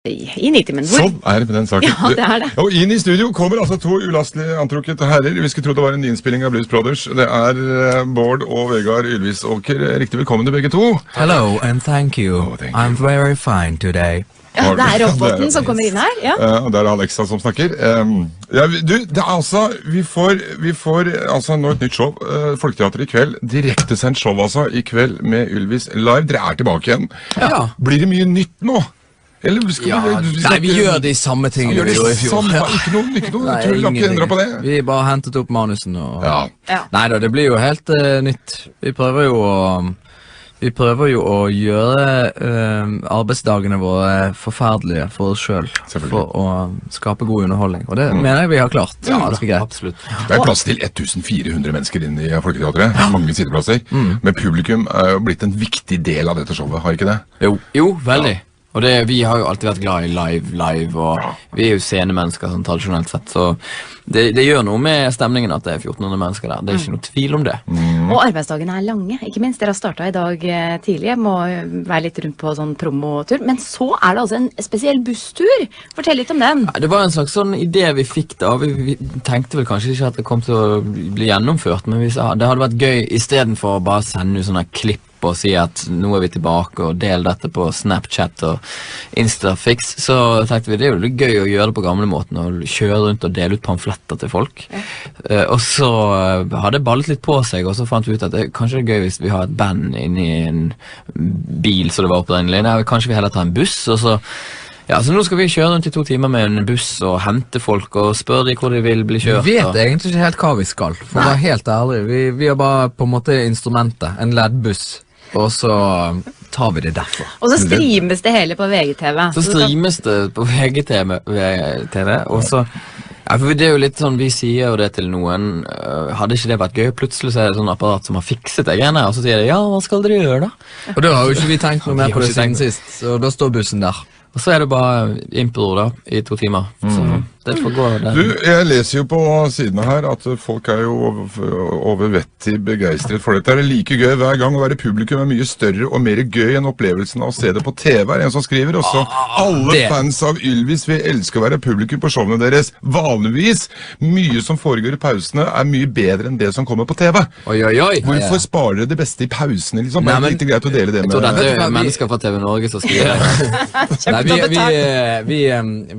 I 90 minutter. Sånn det med den saken. Ja, det det. Og inn i studio kommer altså to ulastelig antrukket herrer. Vi skulle tro det var en innspilling av Blues Brothers. Det Bård og Vegard Ylvisåker. Riktig velkommen til begge to. Hello and thank you. I'm very fine today. Ja, det roboten som kommer inn her. Ja. Og det Alexa som snakker. Ja, du, det altså, vi får altså nå et nytt show. Folketeater i kveld. Direktesendt show altså i kveld med Ylvis live. Dere tilbake igjen. Ja. Blir det mye nytt nå? Eller nei, vi gjør de samme tingene vi gjorde i fjor. Ikke noe. Jeg tror vi har ikke endret på det. Vi bare hentet opp manusen og... Ja. Neida, det blir jo helt nytt. Vi prøver jo å gjøre arbeidsdagene våre forferdelige for oss selv. For å skape god underholdning. Og det mener jeg vi har klart. Ja, ganske greit. Absolutt. Det plass til 1400 mennesker inne i Folketeatret. Mange sitteplasser. Men publikum jo blitt en viktig del av dette showet, har ikke det? Jo, veldig. Og vi har jo alltid vært glad i live, og vi jo scenemennesker sånn tradisjonelt sett, så det gjør noe med stemningen at det 1400 mennesker der. Det ikke noe tvil om det. Og arbeidsdagene lange, ikke minst. Dere har startet i dag tidlig, jeg må være litt rundt på sånn promotur, men så det altså en spesiell busstur. Fortell litt om den. Ja, det var en slags sånn idé vi fikk da, vi tenkte vel kanskje ikke at det kom til å bli gjennomført, men det hadde vært gøy i stedet for å bare sende ut sånne klipp og si at nå vi tilbake og del dette på Snapchat og Instafix, så tenkte vi det jo litt gøy å gjøre det på gamle måten og kjøre rundt og dele ut pamfletter til folk. Og så hadde det ballet litt på seg, og så fant vi ut at kanskje det gøy hvis vi har et band inne i en bil så det var opprinnelig. Nei, kanskje vi heller tar en buss, og så ja, så nå skal vi kjøre rundt i 2 timer med en buss og hente folk og spørre de hvor de vil bli kjørt. Vi vet egentlig ikke helt hva vi skal, for å være helt ærlig. Vi har bare på en måte instrumentet, en LED-buss. Og så tar vi det derfor. Og så streames det hele på VGTV. Så streames det på VGTV, og så... Ja, for det jo litt sånn, vi sier jo det til noen, hadde ikke det vært gøy? Plutselig så det sånn apparat som har fikset det greiene, og så sier de, ja, hva skal dere gjøre da? Og da har jo ikke vi tenkt noe mer på det siden sist, så da står bussen der. Og så det bare impro da, i 2 timer. Så det får gå der. Du, jeg leser jo på sidene her at folk jo overvettig begeistret for dette. Det like gøy hver gang å være publikum mye større og mer gøy enn opplevelsen av å se det på TV, en som skriver. Også alle fans av Ylvis vil elske å være publikum på showene deres. Vanligvis, mye som foregår i pausene mye bedre enn det som kommer på TV. Oi. Hvorfor sparer dere det beste i pausene, liksom? Det litt greit å dele det med... Jeg tror det mennesker fra TV Norge som skriver.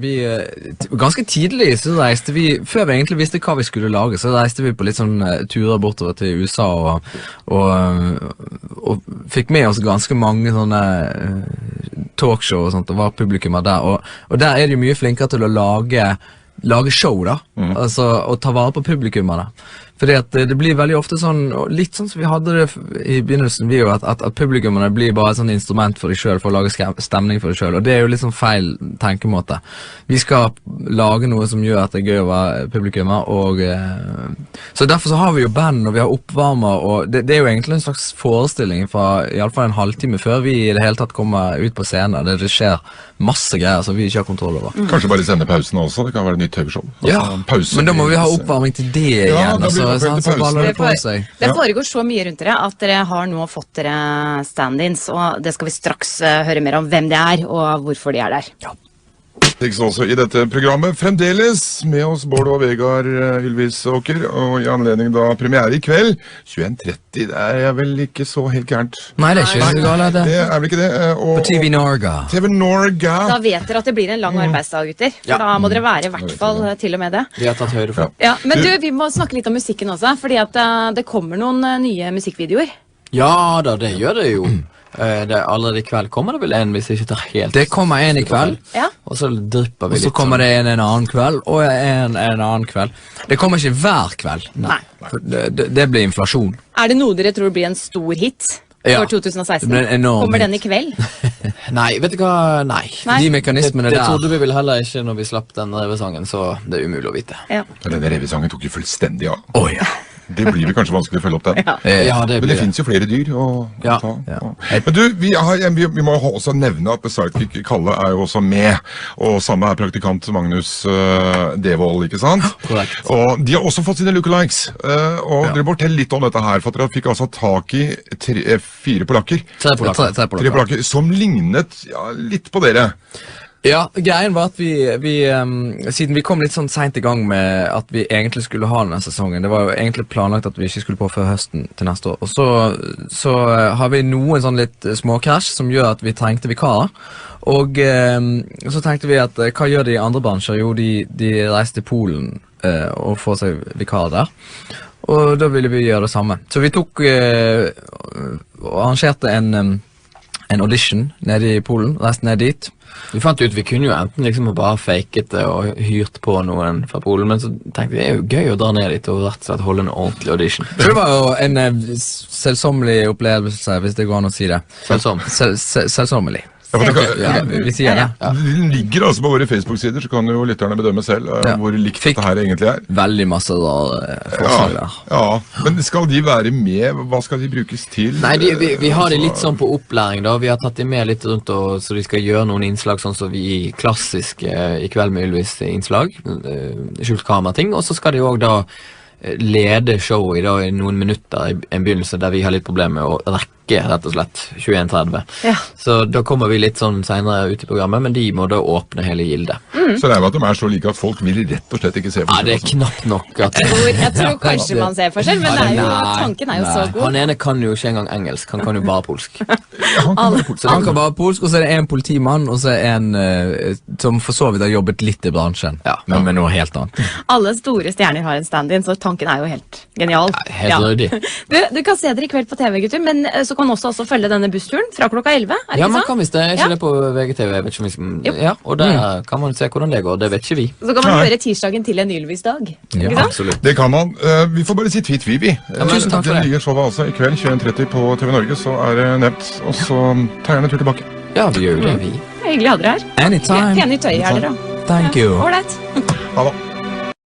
Vi ganske tidlig så reiste vi, før vi egentlig visste hva vi skulle lage, så reiste vi på litt sånn turer bortover til USA og fikk med oss ganske mange sånne talkshow og sånt, og var publikummer der, og der det jo mye flinkere til å lage show da, altså å ta vare på publikummerne. Fordi at det blir veldig ofte sånn, litt sånn som vi hadde det i begynnelsen, vi jo at publikummerne blir bare et sånn instrument for de selv, for å lage stemning for de selv, og det jo litt sånn feil tenkemåte. Vi skal lage noe som gjør at det gøy å være publikummer, og så derfor så har vi jo band, og vi har oppvarmer, og det jo egentlig en slags forestilling fra i alle fall en halvtime før vi i det hele tatt kommer ut på scenen, der det skjer masse greier som vi ikke har kontroll over. Kanskje bare sende pausene også, det kan være et nytt TV-show. Ja, men da må vi ha oppvarming til det igjen, Det foregår så mye rundt dere at dere har nå fått dere stand-ins, og det skal vi straks høre mer om hvem det og hvorfor de der. Ja. Også i dette programmet fremdeles med oss Bård og Vegard Ylvisåker, og i anledning da premiere i kveld 21:30, det vel ikke så helt gærent. Nei, det ikke så galt det. Det vel ikke det. På TV Norge. TV Norge. Da vet dere at det blir en lang arbeidsdag, gutter, for da må dere være i hvert fall til og med det. Vi har tatt høyde for. Ja, men du, vi må snakke litt om musikken også, fordi at det kommer noen nye musikkvideoer. Ja da, det gjør det jo. Allerede i kveld kommer det vel en, hvis jeg ikke tar helt... Det kommer en i kveld, og så drypper vi litt. Og så kommer det en annen kveld, og en annen kveld. Det kommer ikke hver kveld. Nei. Det blir inflasjon. Det noe dere tror blir en stor hit for 2016? Kommer den i kveld? Nei, vet du hva? Nei. De mekanismene der. Det trodde vi vel heller ikke når vi slapp den revesangen, så det umulig å vite. Ja. Denne revesangen tok jo fullstendig av. Ja. Det blir vel kanskje vanskelig å følge opp den. Ja, men det finnes jo flere dyr å ta. Men du, vi må også nevne at Sidekick Kalle jo også med, og samme praktikant Magnus Devold, ikke sant? Korrekt. Og de har også fått sine lookalikes, og dere må fortelle litt om dette her, for at dere fikk altså tak i 4 polakker. 3 polakker. Som lignet litt på dere. Ja, greien var at siden vi kom litt sånn sent i gang med at vi egentlig skulle ha denne sesongen, det var jo egentlig planlagt at vi ikke skulle på før høsten til neste år, og så har vi noen sånn litt småkrasj som gjør at vi trengte vikarer, og så tenkte vi at hva gjør de i andre bransjer? Jo, de reiste til Polen og får seg vikarer der, og da ville vi gjøre det samme. Så vi tok og arrangerte en audition nede i Polen, reiste ned dit. Vi fant ut vi kunne jo enten liksom bare faket det og hyrt på noen fra Polen, men så tenkte vi det er jo gøy å dra ned dit og rett og slett holde en ordentlig audition. Så det var jo en selvsommelig opplevelse, hvis det går an å si det. Selvsommelig. Vi sier det. Den ligger altså på våre Facebook-sider, så kan jo lytterne bedømme selv hvor likt dette her egentlig er. Veldig masse forslag der. Ja, men skal de være med? Hva skal de brukes til? Nei, vi har det litt sånn på opplæring da. Vi har tatt de med litt rundt, så de skal gjøre noen innslag sånn som vi klassiske I kveld med Ylvis innslag, skjult kamera-ting, og så skal de også da lede showet I noen minutter I en begynnelse der vi har litt problemer med å rekke rett og slett 21.30. Ja. Så da kommer vi litt sånn senere ut I programmet, men de må da åpne hele gildet. Så det jo at de så like at folk vil rett og slett ikke se forskjell? Ja, det knapt nok at... Jeg tror kanskje man ser forskjell, men tanken jo så god. Han ene kan jo ikke engang engelsk, han kan jo bare polsk. Han kan bare polsk, og så det en politimann, og så en som for så vidt har jobbet litt I bransjen, men med noe helt annet. Alle store stjerner har en stand-in, så tanken jo helt genial. Helt rødig. Du kan se dere I kveld på TV, gutter, men så kan man også følge denne bussturen fra klokka 11, det ikke Ja, man kan visst det. Ikke det på VGTV, jeg vet ikke om vi skal... Ja, og der kan man se hvordan det går, det vet ikke vi. Så kan man høre tirsdagen til en Ylvis-dag. Ja, absolutt. Det kan man. Vi får bare si tvi-tvi, vi. Tusen takk for det. Det nye showet altså I kveld, 21.30 på TV Norge, så det nevnt, og så tar jeg en tur tilbake. Ja, vi gjør jo det, vi. Hyggelig å ha dere her. Anytime. Pene I tøy her, dere. Thank you. Alright. Ha det.